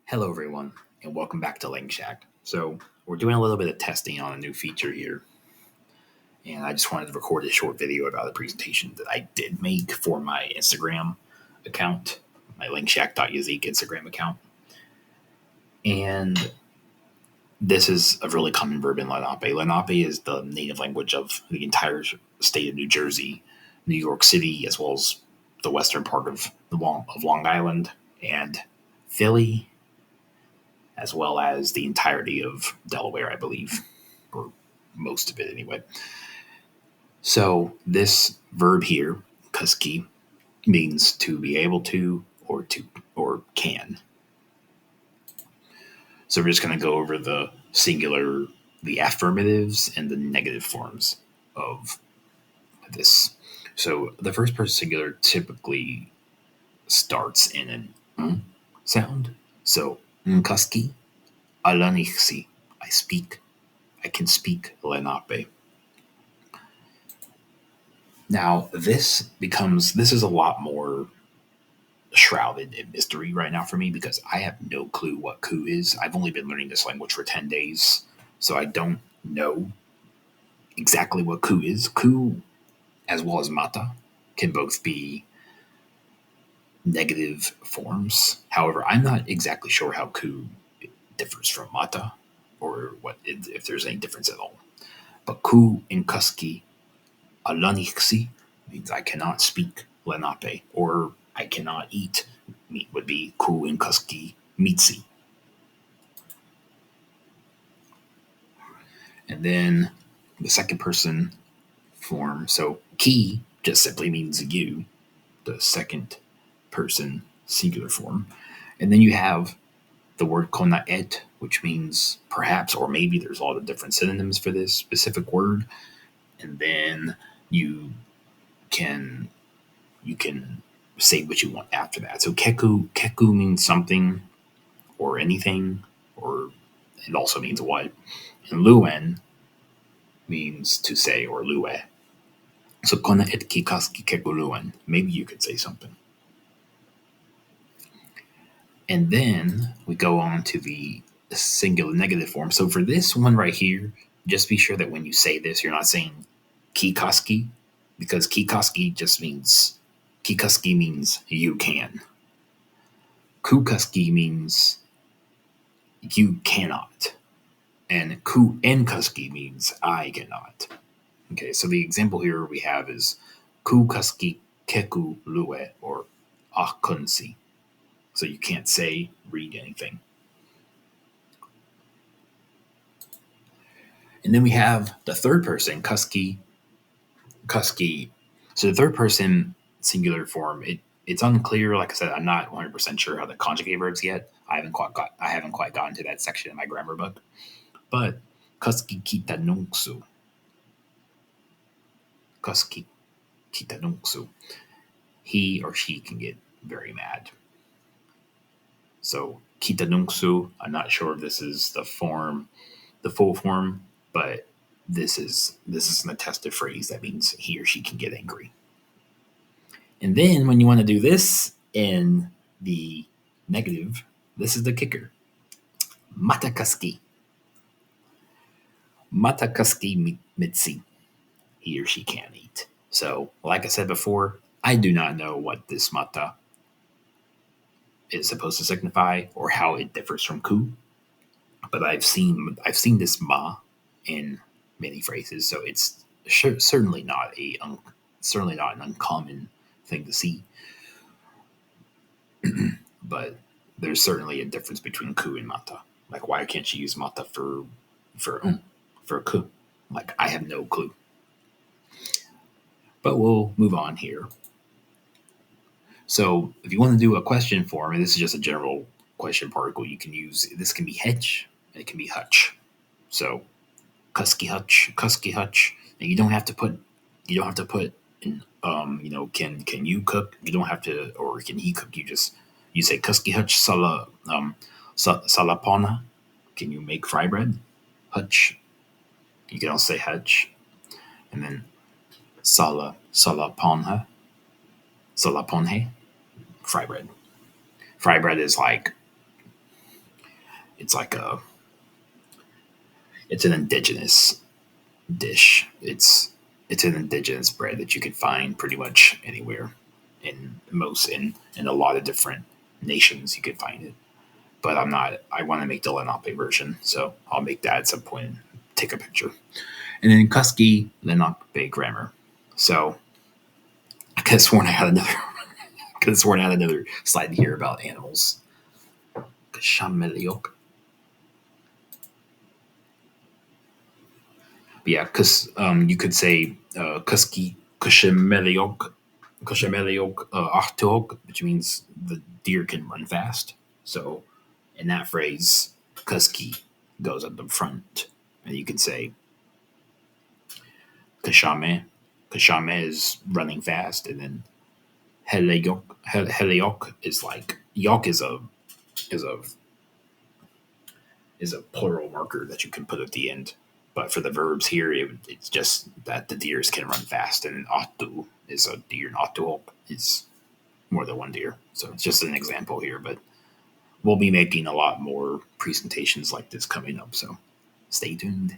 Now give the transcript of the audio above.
Hello, everyone, and welcome back to Langshack. So, we're doing a little bit of testing on a new feature here, and I just wanted to record a short video about a presentation that I did make for my Instagram account, my Langshack.yazik Instagram account. And this is a really common verb in Lenape. Lenape is the native language of the entire state of New Jersey, New York City, as well as the western part of Long Island and Philly, as well as the entirety of Delaware, I believe, or most of it anyway. So this verb here, kàski, means to be able to or can. So we're just going to go over the singular, the affirmatives, and the negative forms of this. So the first person singular typically starts in an sound. So nkàski, alënixsi, I can speak Lenape. Now, this is a lot more shrouded in mystery right now for me because I have no clue what ku is. I've only been learning this language for 10 days, so I don't know exactly what ku is. Ku, as well as mata, can both be negative forms. However, I'm not exactly sure how ku differs from mata or what if there's any difference at all. But ku in kàski alënixsi means I cannot speak Lenape, or I cannot eat meat would be ku in kàski mitsi. And then the second person form, so ki just simply means you, the second person singular form. And then you have the word konaèt, which means perhaps or maybe. There's a lot of different synonyms for this specific word. And then can you can say what you want after that. So kèku means something or anything, or it also means what. And luwe means to say, or luwe. So konaèt kàski kèku luwe. Maybe you could say something. And then we go on to the singular negative form. So for this one right here, just be sure that when you say this, you're not saying kàski, because kàski means you can. Kàski means you cannot. And nkàski means I cannot. Okay, so the example here we have is kàski kèku luwe, or ahkënsi. So you can't say, read anything. And then we have the third person, kàski. So the third person singular form, it's unclear. Like I said, I'm not 100% sure how to conjugate verbs yet. I haven't quite gotten to that section in my grammar book. But kàski kita nungsu. Kàski kita nungsu. He or she can get very mad. So kita nungsu, I'm not sure if this is the full form, but this is an attested phrase that means he or she can get angry. And then when you want to do this in the negative, this is the kicker. Mata kàski. Mata kàski mitsi. He or she can't eat. So, like I said before, I do not know what this mata is supposed to signify or how it differs from ku, but I've seen this ma in many phrases, so it's certainly not an uncommon thing to see. But there's certainly a difference between ku and mata. Like, why can't you use mata for ku? Like, I have no clue. But we'll move on here. So if you want to do a question form, and this is just a general question particle, you can use this. Can be hetch and it can be hutch. So kàski hutch, and you don't have to put in, can you cook? You don't have to, or can he cook? You say kàski hutch salapona. Can you make fry bread? Hutch. You can also say hutch, and then salaponhe, fry bread. Fry bread is like It's like it's an indigenous dish. It's an indigenous bread that you can find pretty much anywhere in a lot of different nations you could find it. But I'm not. I want to make the Lenape version, so I'll make that at some point and take a picture. And then kàski Lenape grammar. So I could have sworn I had another. Could have sworn I had another slide here about animals. Chameleon. Yeah, because you could say kàski Kushameliok Achtuok, which means the deer can run fast. So in that phrase, kàski goes up the front. And you could say Kashame. Kashame is running fast. And then Heliok is like, yok is a is a plural marker that you can put at the end. But for the verbs here, it's just that the deers can run fast. And Atu is a deer, and Atuok is more than one deer. So it's just an example here, but we'll be making a lot more presentations like this coming up. So stay tuned.